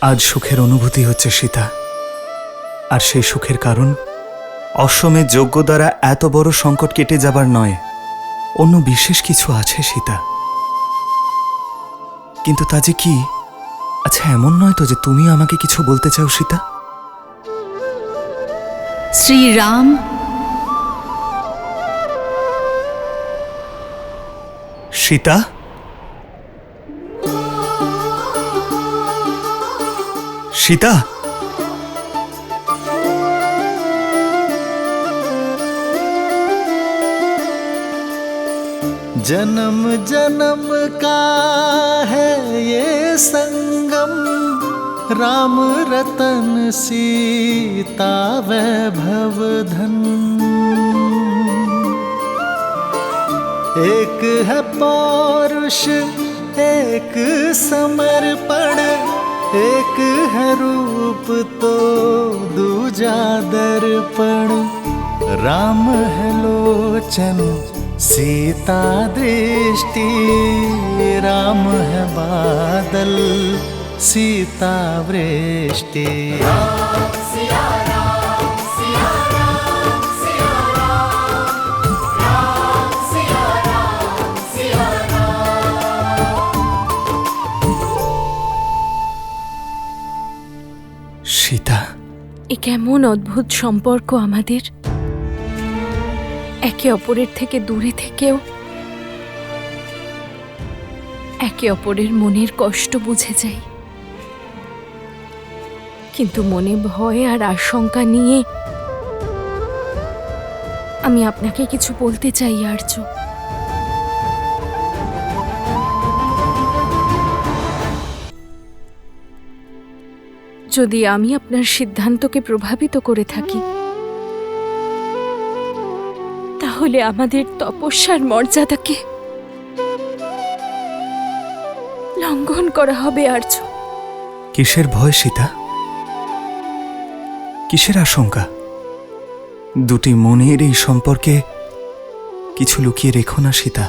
আজ সুখের অনুভূতি হচ্ছে সীতা, আর সেই সুখের কারণ অশ্বমেধ যজ্ঞ দ্বারা এত বড় সংকট কেটে যাবার নয়, অন্য বিশেষ কিছু আছে সীতা। কিন্তু তা যে কি? আচ্ছা, এমন নয় তো যে তুমি আমাকে কিছু বলতে চাও সীতা? শ্রীরাম সীতা, সীতা, जन्म जन्म का है ये संगम, राम रतन सीता वैभव धन। एक है पौरुष एक समर्पण, एक है रूप तो दूजा दर्पण। राम है लोचन सीता दृष्टि, राम है बादल सीता वृष्टि। সীতা, এ কেমন অদ্ভুত সম্পর্ক আমাদের, একে অপরের থেকে দূরে থেকেও একে অপরের মনের কষ্ট বুঝে যাই। কিন্তু মনে ভয় আর আশঙ্কা নিয়ে আমি আপনাকে কিছু বলতে চাই আর্য। যদি আমি আপনার সিদ্ধান্তকে প্রভাবিত করে থাকি, তাহলে আমাদের তপস্যার মর্যাদাকে লঙ্ঘন করা হবে আর্য। কিসের ভয় সীতা? কিসের আশঙ্কা? দুটি মনের এই সম্পর্কে কিছু লুকিয়ে রেখো না সীতা।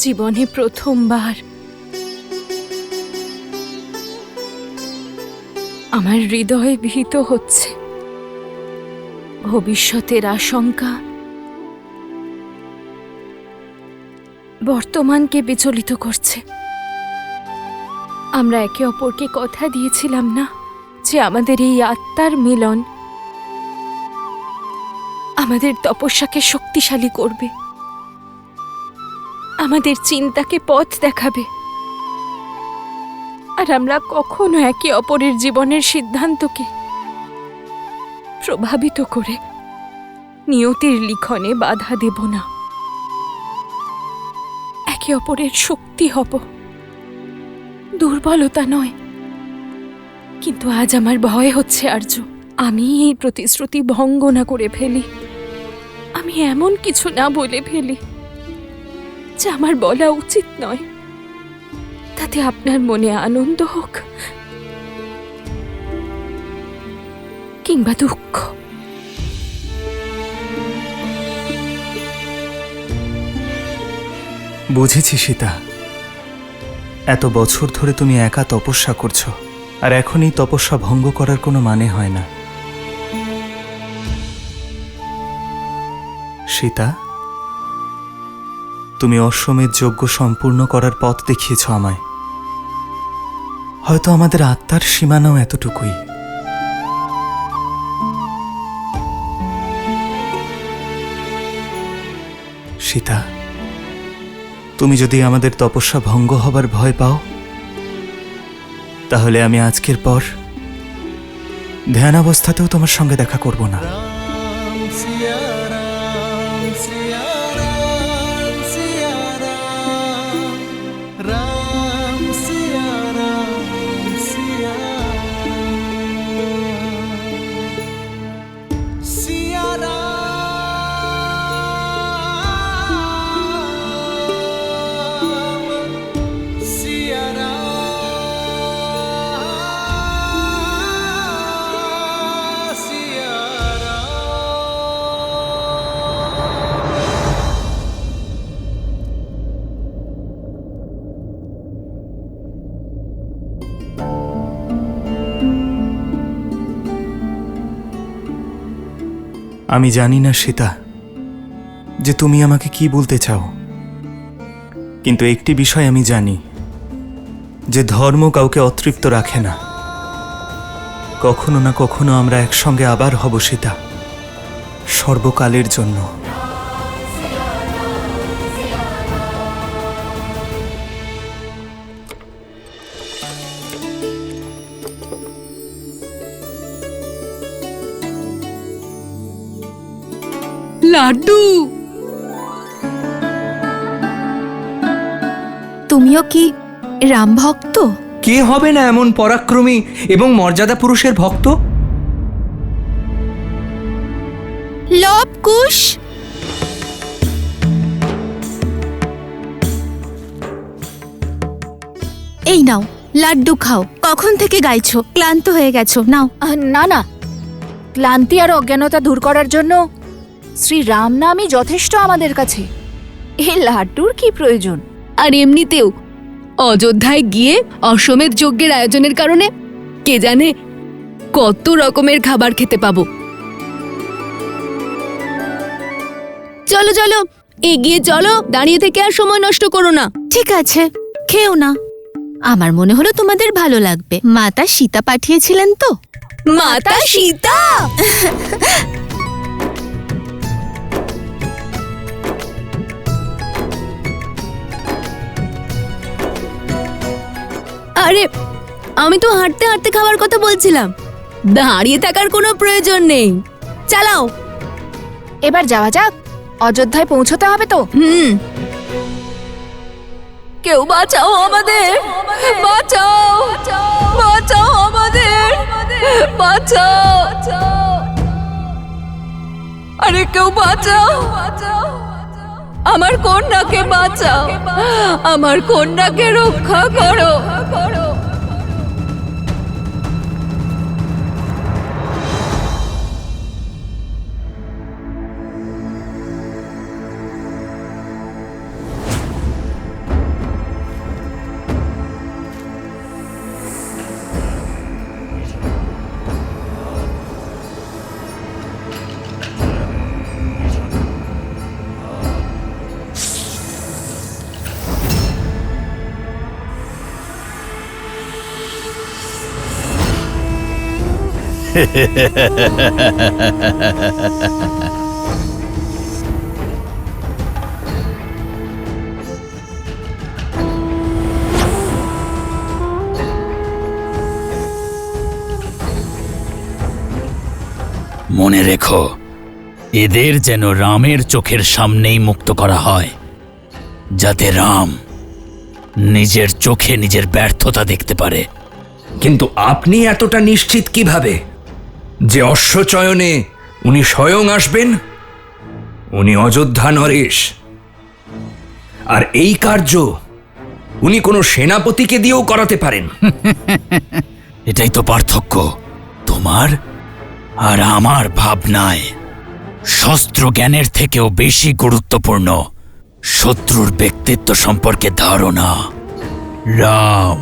জীবনে প্রথমবার আমার হৃদয় ভীত হচ্ছে। ভবিষ্যতের আশঙ্কা বর্তমানকে বিচলিত করছে। আমরা একে অপরকে কথা দিয়েছিলাম না যে আমাদের এই আত্মার মিলন আমাদের তপস্যাকে শক্তিশালী করবে, আমাদের চিন্তাকে পথ দেখাবে। আর আমরা কখনো একে অপরের জীবনের সিদ্ধান্তকে প্রভাবিত করে নিয়তির লিখনে বাধা দেব না। একে অপরের শক্তি হব, দুর্বলতা নয়। কিন্তু আজ আমার ভয় হচ্ছে আর্য, আমি এই প্রতিশ্রুতি ভঙ্গ না করে ফেলি, আমি এমন কিছু না বলে ফেলি যা আমার বলা উচিত নয়। তাতে আপনার মনে আনন্দ হোক কিংবা দুঃখ। বুঝেছি সীতা, এত বছর ধরে তুমি একা তপস্যা করছো, আর এখন এই তপস্যা ভঙ্গ করার কোনো মানে হয় না। সীতা, তুমি অশ্বমেধ যজ্ঞ সম্পূর্ণ করার পথ দেখিয়েছ আমায়। হয়তো আমাদের আত্মার সীমানাও এতটুকুই। সীতা, তুমি যদি আমাদের তপস্যা ভঙ্গ হবার ভয় পাও, তাহলে আমি আজকের পর ধ্যানাবস্থাতেও তোমার সঙ্গে দেখা করব না। আমি জানি না সীতা যে তুমি আমাকে কি বলতে চাও, কিন্তু একটি বিষয় আমি জানি, যে ধর্ম কাউকে অতৃপ্ত রাখে না। কখনো না কখনো আমরা একসঙ্গে আবার হব সীতা, সর্বকালের জন্য। লাড্ডু, তুমিও কি রাম ভক্ত? কে হবে না এমন পরাক্রমী এবং মর্যাদা পুরুষের ভক্ত? লব কুশ, এই নাও লাড্ডু খাও। কখন থেকে গাইছো, ক্লান্ত হয়ে গেছো, নাও। না না, ক্লান্তি আর অজ্ঞানতা দূর করার জন্য শ্রী রাম নামই যথেষ্ট আমাদের কাছে। এই লাড্ডুর কি প্রয়োজন? আর এমনিতেও অযোধ্যায় গিয়ে অশ্বমেধ যজ্ঞের আয়োজনের কারণে কে জানে কত রকমের খাবার খেতে পাবো। চলো চলো, এগিয়ে চলো, দাঁড়িয়ে থেকে আর সময় নষ্ট করো না। ঠিক আছে, খেও না। আমার মনে হলো তোমাদের ভালো লাগবে। মাতা সীতা পাঠিয়েছিলেন তো? মাতা সীতা? আরে আমি তো হাঁটতে হাঁটতে খাওয়ার কথা বলছিলাম, দাঁড়িয়ে থাকার কোনো প্রয়োজন নেই। চালাও। এবার যাওয়া যাক, অযোধ্যায় পৌঁছতে হবে তো। কেউ বাঁচাও আমাদের, বাঁচাও, বাঁচাও আমাদের, বাঁচাও। আরে কেউ বাঁচাও, আমার কন্যাকে বাঁচাও, আমার কন্যাকে রক্ষা করো। মনে রেখো, এদের যেন রামের চোখের সামনেই মুক্ত করা হয়, যাতে রাম নিজের চোখে নিজের ব্যর্থতা দেখতে পারে। কিন্তু আপনি এতটা নিশ্চিত কিভাবে যে অশ্বচয়নে উনি স্বয়ং আসবেন? উনি অযোধ্যা নরেশ, আর এই কার্য উনি কোনো সেনাপতিকে দিয়েও করাতে পারেন। এটাই তো পার্থক্য তোমার আর আমার ভাবনায়। শস্ত্র জ্ঞানের থেকেও বেশি গুরুত্বপূর্ণ শত্রুর ব্যক্তিত্ব সম্পর্কে ধারণা। রাম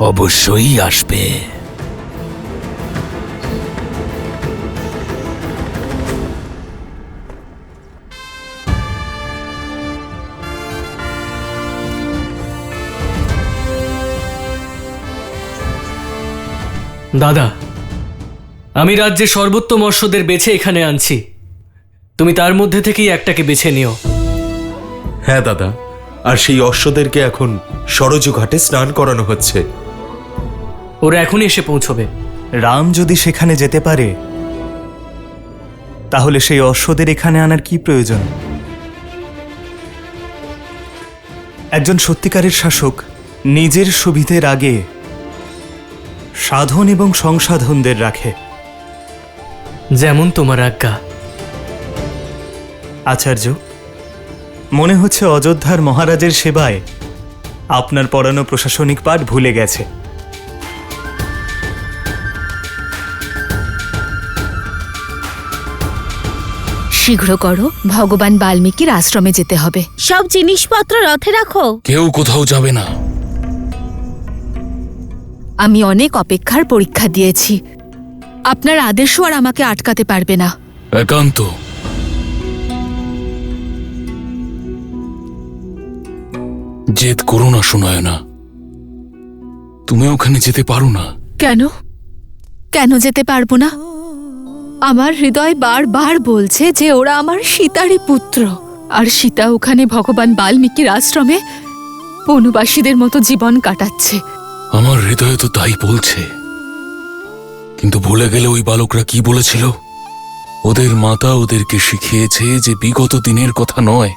অবশ্যই আসবে। দাদা, আমি রাজ্যে সর্বোত্তম অশ্বদের বেছে এখানে আনছি, তুমি তার মধ্যে থেকেই একটাকে বেছে নিও। হ্যাঁ দাদা, আর সেই অশ্বদেরকে এখন সরযূ ঘাটে স্নান করানো হচ্ছে। ওরা এখনই এসে পৌঁছবে। রাম যদি সেখানে যেতে পারে, তাহলে সেই অশ্বদের এখানে আনার কি প্রয়োজন? একজন সত্যিকারের শাসক নিজের সুবিধের আগে সাধন এবং সংসাধনদের রাখে। যেমন তোমার আজ্ঞা। আচার্য, মনে হচ্ছে অযোধ্যার মহারাজের সেবায় আপনার পড়ানো প্রশাসনিক পাঠ ভুলে গেছে। শীঘ্র করো, ভগবান বাল্মীকির আশ্রমে যেতে হবে। সব জিনিসপত্র রথে রাখো। কেউ কোথাও যাবে না। আমি অনেক অপেক্ষার পরীক্ষা দিয়েছি, আপনার আদেশও আর আমাকে আটকাতে পারবে না। একান্ত। জেদ করো না সুনয়না, তুমি ওখানে যেতে পারো না। কেন কেন যেতে পারবো না? আমার হৃদয় বারবার বলছে যে ওরা আমার সীতারই পুত্র, আর সীতা ওখানে ভগবান বাল্মীকির আশ্রমে বনবাসীদের মতো জীবন কাটাচ্ছে। আমার হৃদয় তো তাই বলছে, কিন্তু ভুলে গেলে ওই বালকরা কি বলেছিল? ওদের মাতা ওদেরকে শিখিয়েছে যে বিগত দিনের কথা নয়,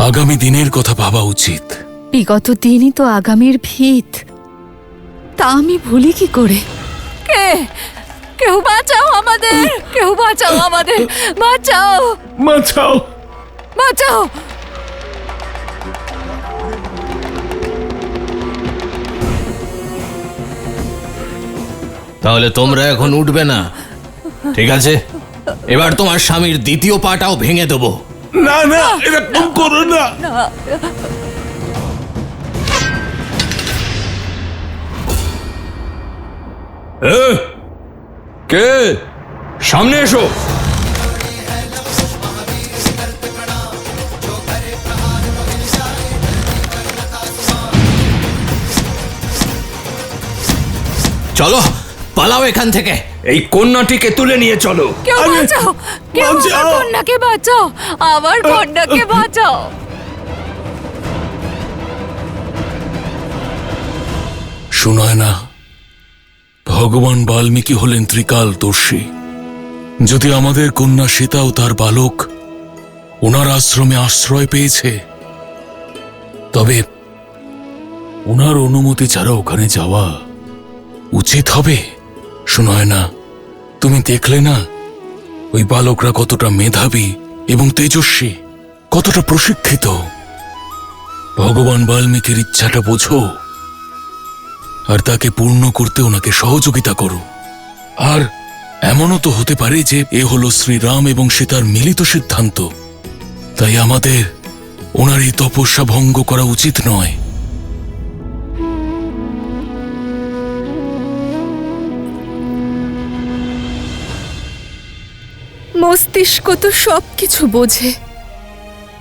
আগামী দিনের কথা ভাবা উচিত। বিগত দিনই তো আগামীর ভিত, তা আমি ভুলি কি করে? কেউ বাঁচাও আমাদের, কেউ বাঁচাও আমাদের, বাঁচাও বাঁচাও, বাঁচাও। তাহলে তোমরা এখন উঠবে না, ঠিক আছে? এবার তোমার স্বামীর দ্বিতীয় পাটাও ভেঙে দেবো। না না, এরকম করো না। কে? সামনে এসো। চলো পালাও এখান থেকে। এই কন্যাটিকে তুলে নিয়ে চলো। কেউ বাঁচাও, কেউ আমার কন্যাকে বাঁচাও, আমার কন্যাকে বাঁচাও। সুনয়না, ভগবান বাল্মীকি হলেন ত্রিকালদর্শী। যদি আমাদের কন্যা সীতা ও তার বালক ওনার আশ্রমে আশ্রয় পেয়েছে, তবে ওনার অনুমতি ছাড়া ওখানে যাওয়া উচিত হবে। সুনয়না, তুমি দেখলে না ওই বালকরা কতটা মেধাবী এবং তেজস্বী, কতটা প্রশিক্ষিত। ভগবান বাল্মীকির ইচ্ছাটা বোঝো আর তাকে পূর্ণ করতে ওনাকে সহযোগিতা করো। আর এমনও তো হতে পারে যে এ হলো শ্রীরাম এবং সীতার মিলিত সিদ্ধান্ত, তাই আমাদের ওনার এই তপস্যা ভঙ্গ করা উচিত নয়। মস্তিষ্ক তো সবকিছু বোঝে,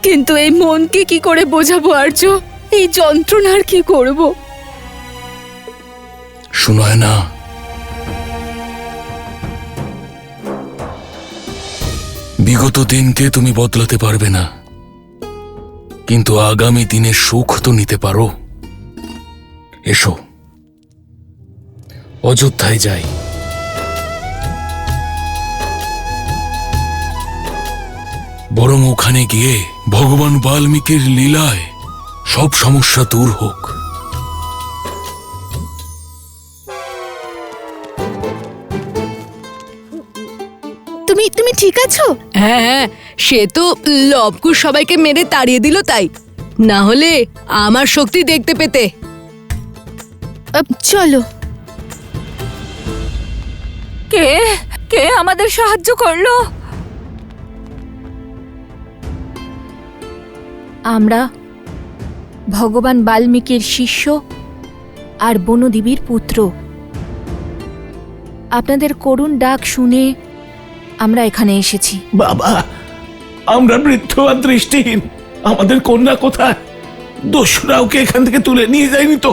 কিন্তু এই মনকে কি করে বোঝাবো আর্য? এই যন্ত্রণার কি করব? সুনয়না, বিগত দিনকে তুমি বদলাতে পারবে না, কিন্তু আগামী দিনের সুখ তো নিতে পারো। এসো অযোধ্যায় যাই। বরং ওখানে গিয়ে ভগবান বাল্মীকির লীলায় সব সমস্যা দূর হোক। তুমি তুমি ঠিক আছো? হ্যাঁ, সে তো লবকুশ সবাইকে মেরে তাড়িয়ে দিল, তাই না হলে আমার শক্তি দেখতে পেতে। চলো। কে কে আমাদের সাহায্য করলো? আমরা ভগবান বাল্মীকির শিষ্য আর বনদেবীর পুত্র। আপনাদের করুণ ডাক শুনে আমরা এখানে এসেছি। বাবা, আমরা বৃদ্ধ আর দৃষ্টিহীন, আমাদের কন্যা কোথায়? দস্যুরা ওকে এখান থেকে তুলে নিয়ে যায়নি তো?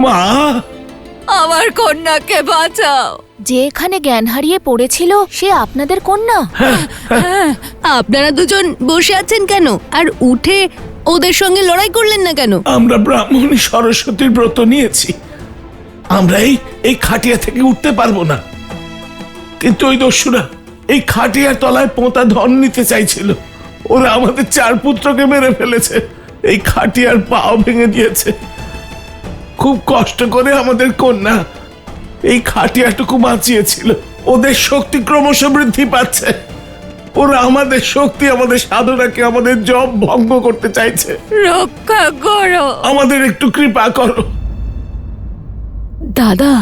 মা, আমার কন্যাকে বাঁচাও। যে এখানে জ্ঞান হারিয়ে পড়েছিল সে আপনাদের কন্যা? আপনারা দুজন বসে আছেন কেন আর উঠে ওদের সঙ্গে লড়াই করলেন না কেন? আমরা ব্রাহ্মণী সরস্বতীর ব্রত নিয়েছি, আমরা এই খাটিয়া থেকে উঠতে পারবো না। কিন্তু ওই দস্যুরা এই খাটিয়ার তলায় পোঁতা ধন নিতে চাইছিল। ওরা আমাদের 4 পুত্রকে মেরে ফেলেছে, এই খাটিয়ার পাও ভেঙে দিয়েছে। খুব কষ্ট করে আমাদের কন্যা এই খাটিয়াটুকু বাঁচিয়েছিল। ওদের শক্তি ক্রমশ বৃদ্ধি পাচ্ছে, ওরা আমাদের শক্তি, আমাদের সাধনাকে, আমাদের জপ ভঙ্গ করতে চাইছে। রক্ষা করো, আমাদের একটু কৃপা করো। দাদা,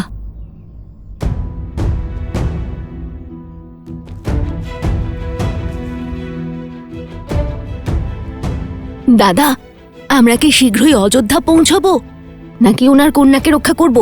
দাদা, আমরা কি শীঘ্রই অযোধ্যা পৌঁছবো নাকি ওনার কন্যাকে রক্ষা করব?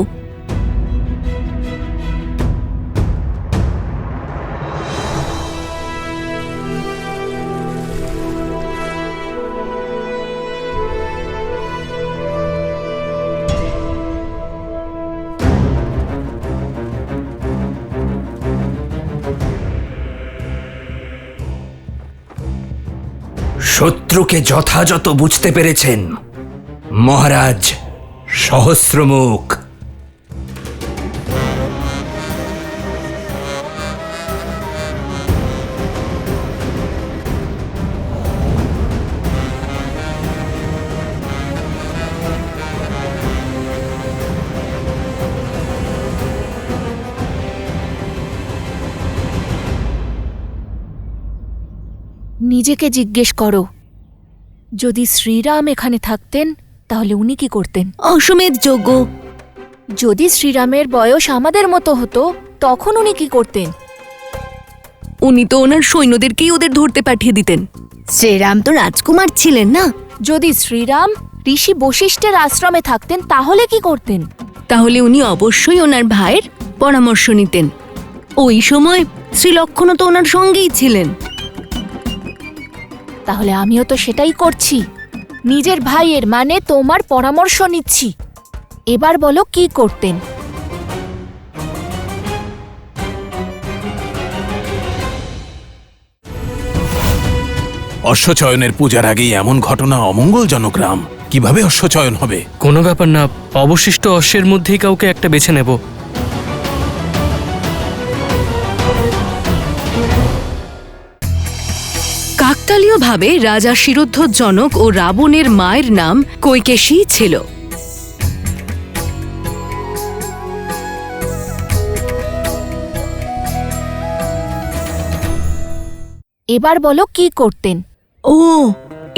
শত্রুকে যথাযথ বুঝতে পেরেছেন মহারাজ সহস্রমুখ। নিজেকে জিজ্ঞেস করো, যদি শ্রীরাম এখানে থাকতেন তাহলে উনি কি করতেন? অশ্বমেধ যজ্ঞ। যদি শ্রীরামের বয়স আমাদের মতো হতো তখন উনি কি করতেন? উনি তো ওনার সৈন্যদেরকেই ওদের ধরতে পাঠিয়ে দিতেন। শ্রীরাম তো রাজকুমার ছিলেন না। যদি শ্রীরাম ঋষি বশিষ্ঠের আশ্রমে থাকতেন তাহলে কি করতেন? তাহলে উনি অবশ্যই ওনার ভাইয়ের পরামর্শ নিতেন। ওই সময় শ্রীলক্ষণও তো ওনার সঙ্গেই ছিলেন। তাহলে আমিও তো সেটাই করছি, নিজের ভাইয়ের মানে তোমার পরামর্শ নিচ্ছি। এবার বলো কি করতেন? অশ্বচয়নের পূজার আগেই এমন ঘটনা অমঙ্গলজনক রাম। কিভাবে অশ্বচয়ন হবে? কোনো ব্যাপার না, অবশিষ্ট অশ্বের মধ্যেই কাউকে একটা বেছে নেব। কাকতালীয়ভাবে রাজা শিরোদ্ধজনক ও রাবণের মায়ের নাম কৈকেশী ছিল। এবার বলো কি করতেন? ও,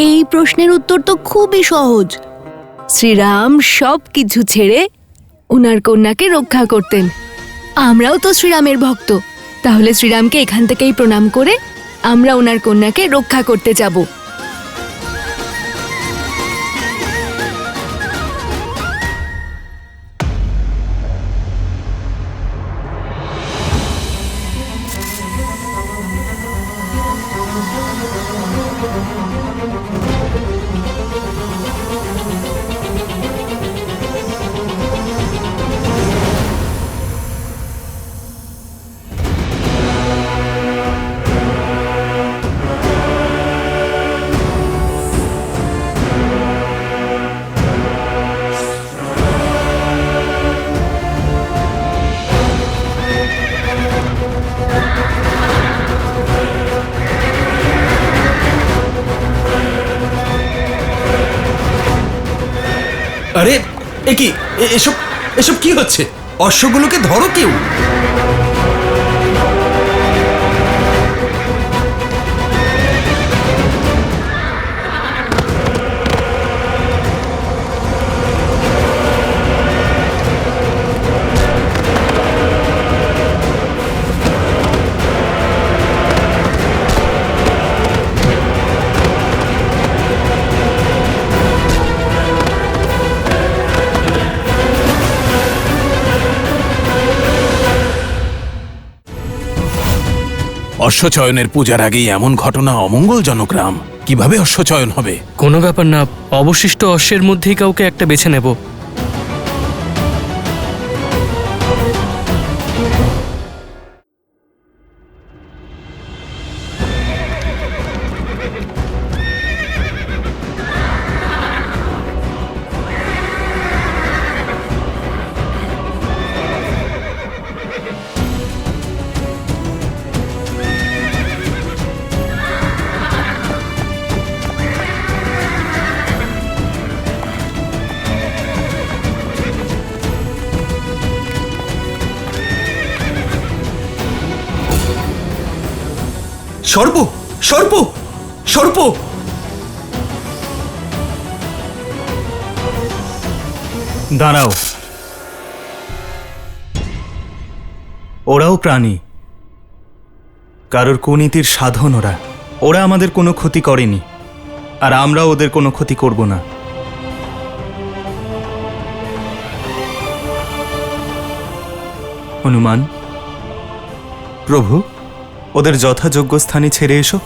এই প্রশ্নের উত্তর তো খুবই সহজ। শ্রীরাম সব কিছু ছেড়ে ওনার কন্যাকে রক্ষা করতেন। আমরাও তো শ্রীরামের ভক্ত, তাহলে শ্রীরামকে এখান থেকেই প্রণাম করে আমরা ওনার কন্যাকে রক্ষা করতে যাব। আরে এসব এসব কি হচ্ছে? অশ্বগুলোকে ধরো কেউ। অশ্বচয়নের পূজার আগেই এমন ঘটনা অমঙ্গলজনক রাম। কিভাবে অশ্বচয়ন হবে? কোনো ব্যাপার না, অবশিষ্ট অশ্বের মধ্যেই কাউকে একটা বেছে নেব। সর্প সর্প সর্প! দাঁড়াও, ওরাও প্রাণী, কারোর কুনীতির সাধন ওরা। ওরা আমাদের কোনো ক্ষতি করেনি, আর আমরা ওদের কোনো ক্ষতি করব না। হনুমান, প্রভু, ওদের যথাযোগ্য স্থানে ছেড়ে এসো।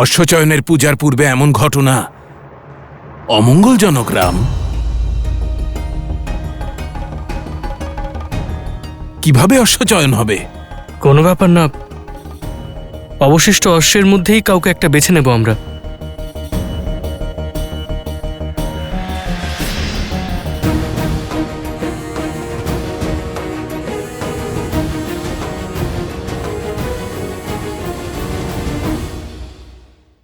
অশ্বচয়নের পূজার পূর্বে এমন ঘটনা অমঙ্গলজনক রাম। কিভাবে অশ্বচয়ন হবে? কোনো ব্যাপার না, অবশিষ্ট অশ্বের মধ্যেই কাউকে একটা বেছে নেব আমরা।